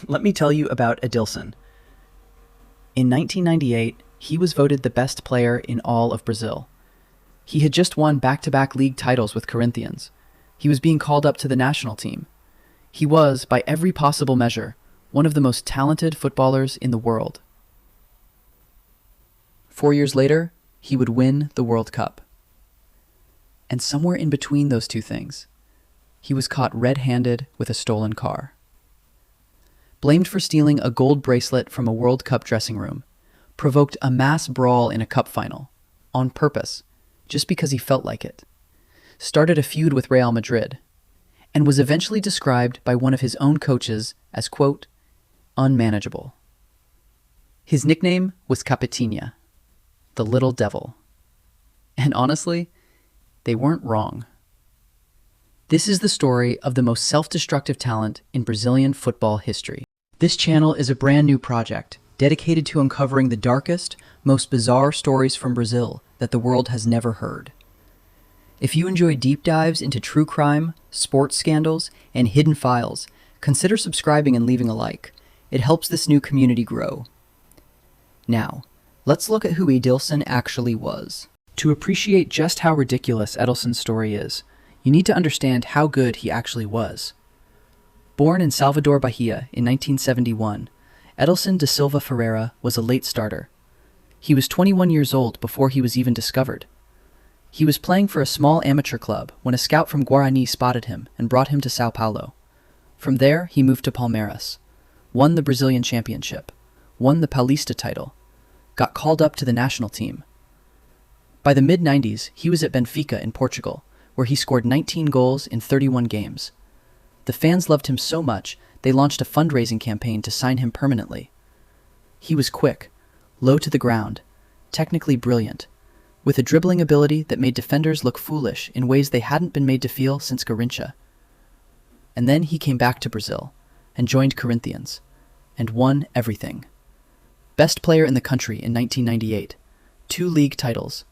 Let me tell you about Edilson. In 1998, he was voted the best player in all of Brazil. He had just won back-to-back league titles with Corinthians. He was being called up to the national team. He was, by every possible measure, one of the most talented footballers in the world. 4 years later, he would win the World Cup. And somewhere in between those two things, he was caught red-handed with a stolen car. Blamed for stealing a gold bracelet from a World Cup dressing room, provoked a mass brawl in a cup final, on purpose, just because he felt like it, started a feud with Real Madrid, and was eventually described by one of his own coaches as, quote, unmanageable. His nickname was Capetinha, the little devil. And honestly, they weren't wrong. This is the story of the most self-destructive talent in Brazilian football history. This channel is a brand new project dedicated to uncovering the darkest, most bizarre stories from Brazil that the world has never heard. If you enjoy deep dives into true crime, sports scandals, and hidden files, consider subscribing and leaving a like. It helps this new community grow. Now, let's look at who Edilson actually was. To appreciate just how ridiculous Edilson's story is, you need to understand how good he actually was. Born in Salvador, Bahia in 1971, Edilson da Silva Ferreira was a late starter. He was 21 years old before he was even discovered. He was playing for a small amateur club when a scout from Guarani spotted him and brought him to Sao Paulo. From there, he moved to Palmeiras, won the Brazilian championship, won the Paulista title, got called up to the national team. By the mid-90s, he was at Benfica in Portugal, where he scored 19 goals in 31 games. The fans loved him so much, they launched a fundraising campaign to sign him permanently. He was quick, low to the ground, technically brilliant, with a dribbling ability that made defenders look foolish in ways they hadn't been made to feel since Garrincha. And then he came back to Brazil and joined Corinthians and won everything. Best player in the country in 1998, 2 league titles,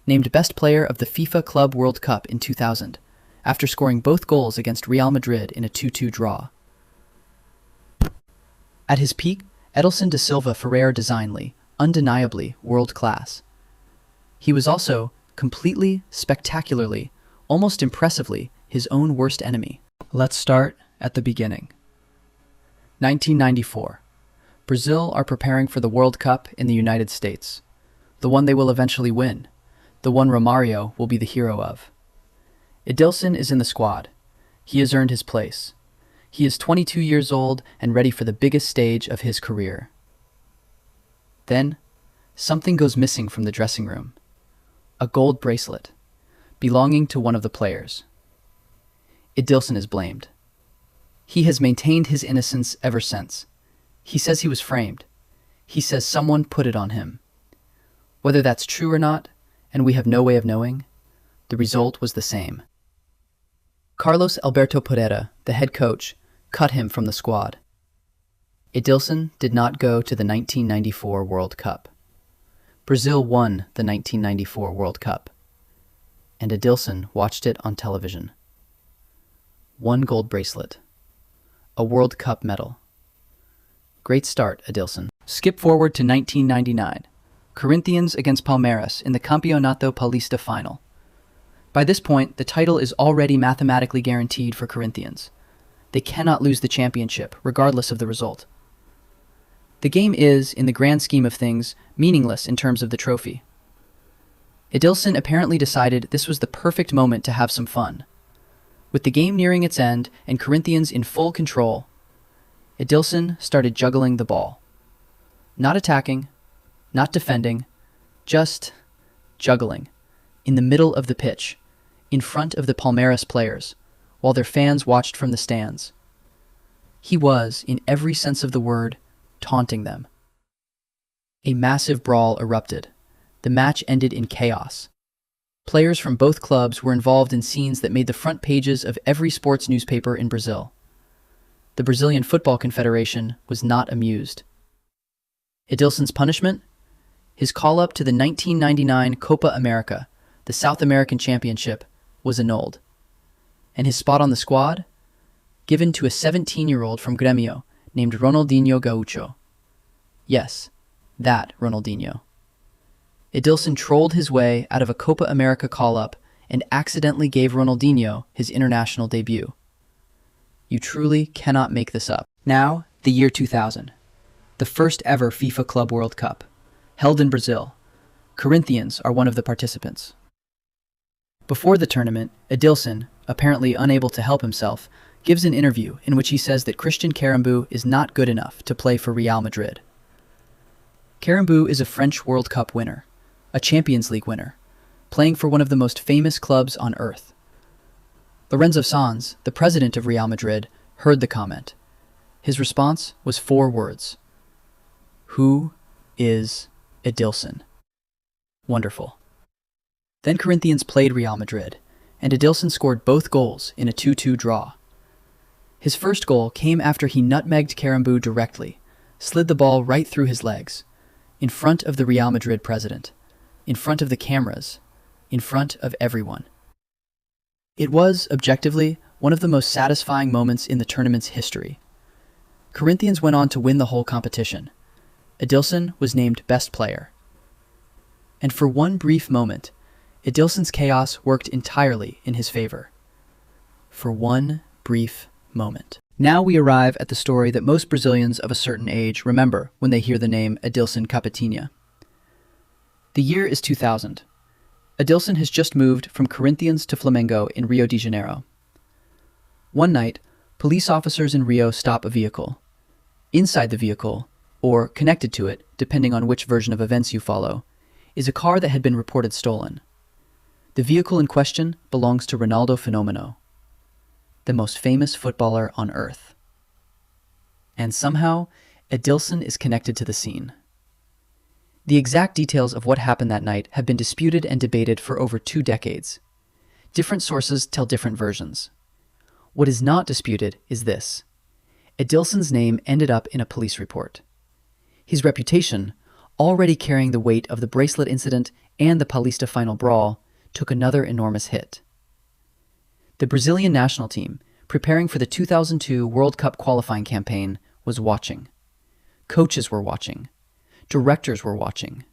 named best player of the FIFA Club World Cup in 2000, after scoring both goals against Real Madrid in a 2-2 draw. At his peak, Edilson da Silva Ferreira designedly, undeniably world-class. He was also, completely, spectacularly, almost impressively, his own worst enemy. Let's start at the beginning. 1994. Brazil are preparing for the World Cup in the United States, the one they will eventually win, the one Romario will be the hero of. Edilson is in the squad. He has earned his place. He is 22 years old and ready for the biggest stage of his career. Then, something goes missing from the dressing room. A gold bracelet, belonging to one of the players. Edilson is blamed. He has maintained his innocence ever since. He says he was framed. He says someone put it on him. Whether that's true or not, and we have no way of knowing, the result was the same. Carlos Alberto Pereira, the head coach, cut him from the squad. Edilson did not go to the 1994 World Cup. Brazil won the 1994 World Cup, and Edilson watched it on television. 1 gold bracelet. A World Cup medal. Great start, Edilson. Skip forward to 1999. Corinthians against Palmeiras in the Campeonato Paulista final. By this point, the title is already mathematically guaranteed for Corinthians. They cannot lose the championship, regardless of the result. The game is, in the grand scheme of things, meaningless in terms of the trophy. Edilson apparently decided this was the perfect moment to have some fun. With the game nearing its end and Corinthians in full control, Edilson started juggling the ball. Not attacking, not defending, just juggling, in the middle of the pitch, in front of the Palmeiras players, while their fans watched from the stands. He was, in every sense of the word, taunting them. A massive brawl erupted. The match ended in chaos. Players from both clubs were involved in scenes that made the front pages of every sports newspaper in Brazil. The Brazilian Football Confederation was not amused. Edilson's punishment? His call-up to the 1999 Copa América, the South American Championship, was annulled. And his spot on the squad? Given to a 17-year-old from Grêmio named Ronaldinho Gaucho. Yes, that Ronaldinho. Edilson trolled his way out of a Copa America call-up and accidentally gave Ronaldinho his international debut. You truly cannot make this up. Now, the year 2000. The first ever FIFA Club World Cup, held in Brazil. Corinthians are one of the participants. Before the tournament, Edilson, apparently unable to help himself, gives an interview in which he says that Christian Carambeu is not good enough to play for Real Madrid. Carambeu is a French World Cup winner, a Champions League winner, playing for one of the most famous clubs on earth. Lorenzo Sanz, the president of Real Madrid, heard the comment. His response was 4 words. Who is Edilson? Wonderful. Then Corinthians played Real Madrid, and Edilson scored both goals in a 2-2 draw. His first goal came after he nutmegged Carambeu directly, slid the ball right through his legs, in front of the Real Madrid president, in front of the cameras, in front of everyone. It was, objectively, one of the most satisfying moments in the tournament's history. Corinthians went on to win the whole competition. Edilson was named best player. And for one brief moment, Edilson's chaos worked entirely in his favor. For one brief moment. Now we arrive at the story that most Brazilians of a certain age remember when they hear the name Edílson Capetinha. The year is 2000. Edilson has just moved from Corinthians to Flamengo in Rio de Janeiro. One night, police officers in Rio stop a vehicle. Inside the vehicle, or connected to it, depending on which version of events you follow, is a car that had been reported stolen. The vehicle in question belongs to Ronaldo Fenômeno, the most famous footballer on earth. And somehow, Edilson is connected to the scene. The exact details of what happened that night have been disputed and debated for over 2 decades. Different sources tell different versions. What is not disputed is this. Edilson's name ended up in a police report. His reputation, already carrying the weight of the bracelet incident and the Paulista final brawl, took another enormous hit. The Brazilian national team, preparing for the 2002 World Cup qualifying campaign, was watching. Coaches were watching. Directors were watching.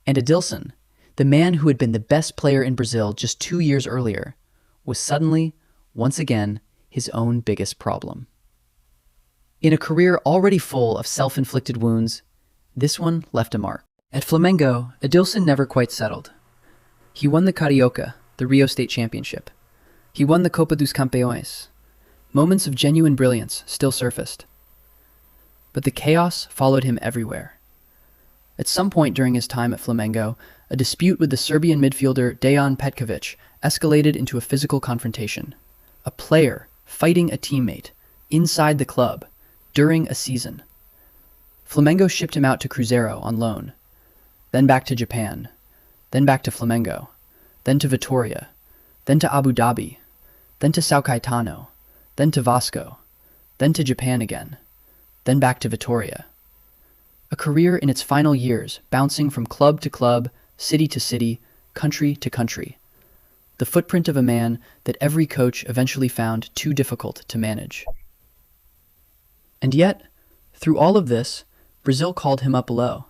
And Edilson, the man who had been the best player in Brazil just 2 years earlier, was suddenly, once again, his own biggest problem. In a career already full of self-inflicted wounds, this one left a mark. At Flamengo, Edilson never quite settled. He won the Carioca, the Rio State Championship. He won the Copa dos Campeões. Moments of genuine brilliance still surfaced. But the chaos followed him everywhere. At some point during his time at Flamengo, a dispute with the Serbian midfielder Dejan Petkovic escalated into a physical confrontation. A player fighting a teammate inside the club during a season. Flamengo shipped him out to Cruzeiro on loan, then back to Japan, then back to Flamengo, then to Vitória, then to Abu Dhabi, then to São Caetano, then to Vasco, then to Japan again, then back to Vitória. A career in its final years, bouncing from club to club, city to city, country to country. The footprint of a man that every coach eventually found too difficult to manage. And yet, through all of this, Brazil called him up below.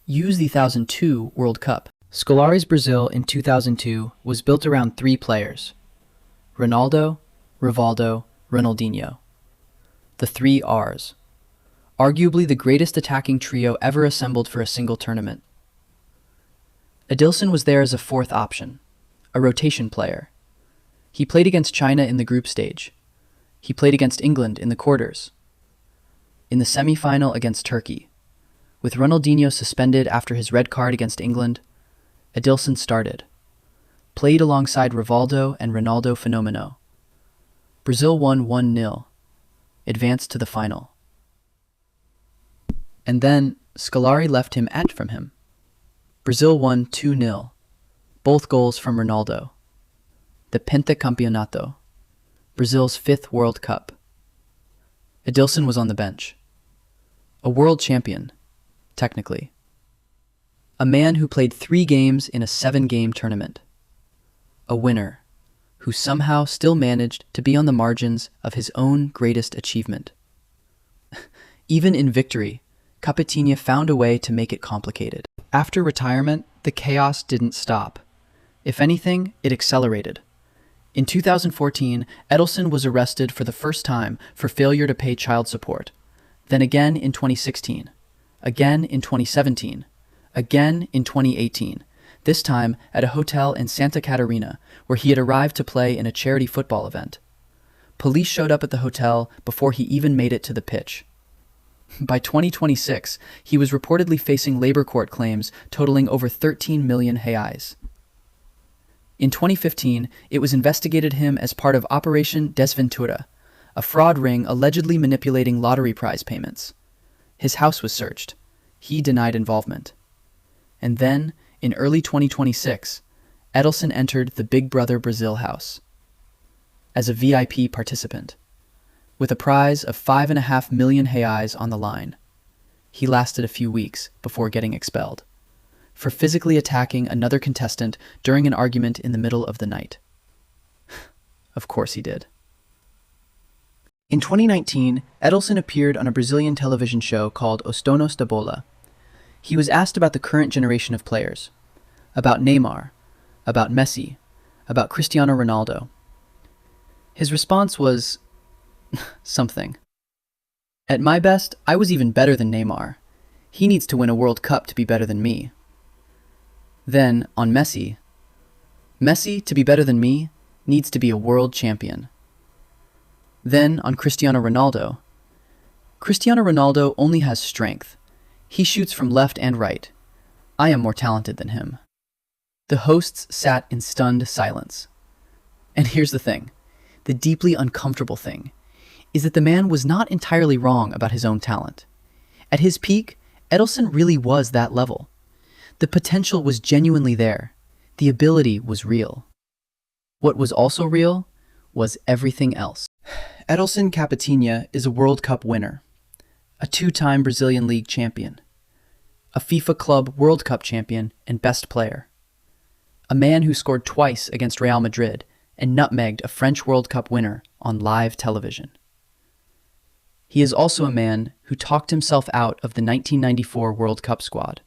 Use the 2002 World Cup. Scolari's Brazil in 2002 was built around 3 players. Ronaldo, Rivaldo, Ronaldinho. The 3 Rs. Arguably the greatest attacking trio ever assembled for a single tournament. Edilson was there as a 4th option, a rotation player. He played against China in the group stage. He played against England in the quarters. In the semi-final against Turkey. With Ronaldinho suspended after his red card against England, Edilson started. Played alongside Rivaldo and Ronaldo Fenômeno. Brazil won 1-0. Advanced to the final. And then, Scolari left him from him. Brazil won 2-0. Both goals from Ronaldo. The Pentacampeonato. Brazil's 5th World Cup. Edilson was on the bench. A world champion, technically. A man who played 3 games in a 7-game tournament. A winner, who somehow still managed to be on the margins of his own greatest achievement. Even in victory, Capetinha found a way to make it complicated. After retirement, the chaos didn't stop. If anything, it accelerated. In 2014, Edilson was arrested for the first time for failure to pay child support. Then again in 2016. Again in 2017. Again in 2018. This time at a hotel in Santa Catarina, where he had arrived to play in a charity football event. Police showed up at the hotel before he even made it to the pitch. By 2026, he was reportedly facing labor court claims totaling over 13 million reais. In 2015, it was investigated him as part of Operation Desventura, a fraud ring allegedly manipulating lottery prize payments. His house was searched. He denied involvement. And then, in early 2026, Edilson entered the Big Brother Brazil house as a VIP participant. With a prize of 5.5 million reais on the line, he lasted a few weeks before getting expelled for physically attacking another contestant during an argument in the middle of the night. Of course he did. In 2019, Edilson appeared on a Brazilian television show called Os Donos da Bola. He was asked about the current generation of players, about Neymar, about Messi, about Cristiano Ronaldo. His response was something. At my best, I was even better than Neymar. He needs to win a World Cup to be better than me. Then, on Messi, to be better than me, needs to be a world champion. Then, on Cristiano Ronaldo only has strength. He shoots from left and right. I am more talented than him. The hosts sat in stunned silence. And here's the thing, the deeply uncomfortable thing, is that the man was not entirely wrong about his own talent. At his peak, Edilson really was that level. The potential was genuinely there. The ability was real. What was also real was everything else. Edilson Capetinha is a World Cup winner, a two-time Brazilian League champion, a FIFA Club World Cup champion and best player, a man who scored twice against Real Madrid and nutmegged a French World Cup winner on live television. He is also a man who talked himself out of the 1994 World Cup squad,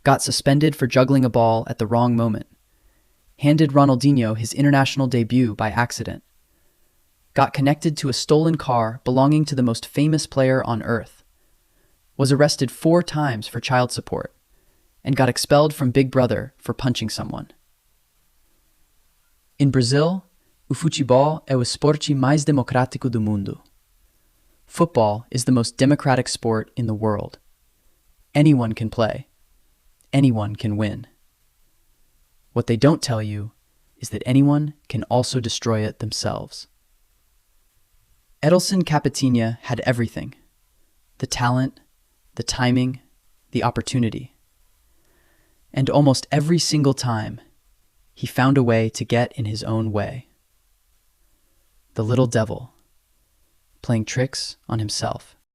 got suspended for juggling a ball at the wrong moment, handed Ronaldinho his international debut by accident, got connected to a stolen car belonging to the most famous player on earth, was arrested 4 times for child support, and got expelled from Big Brother for punching someone. In Brazil, o futebol é o esporte mais democrático do mundo. Football is the most democratic sport in the world. Anyone can play. Anyone can win. What they don't tell you is that anyone can also destroy it themselves. Edilson Capetinha had everything: the talent, the timing, the opportunity. And almost every single time, he found a way to get in his own way. The little devil, playing tricks on himself.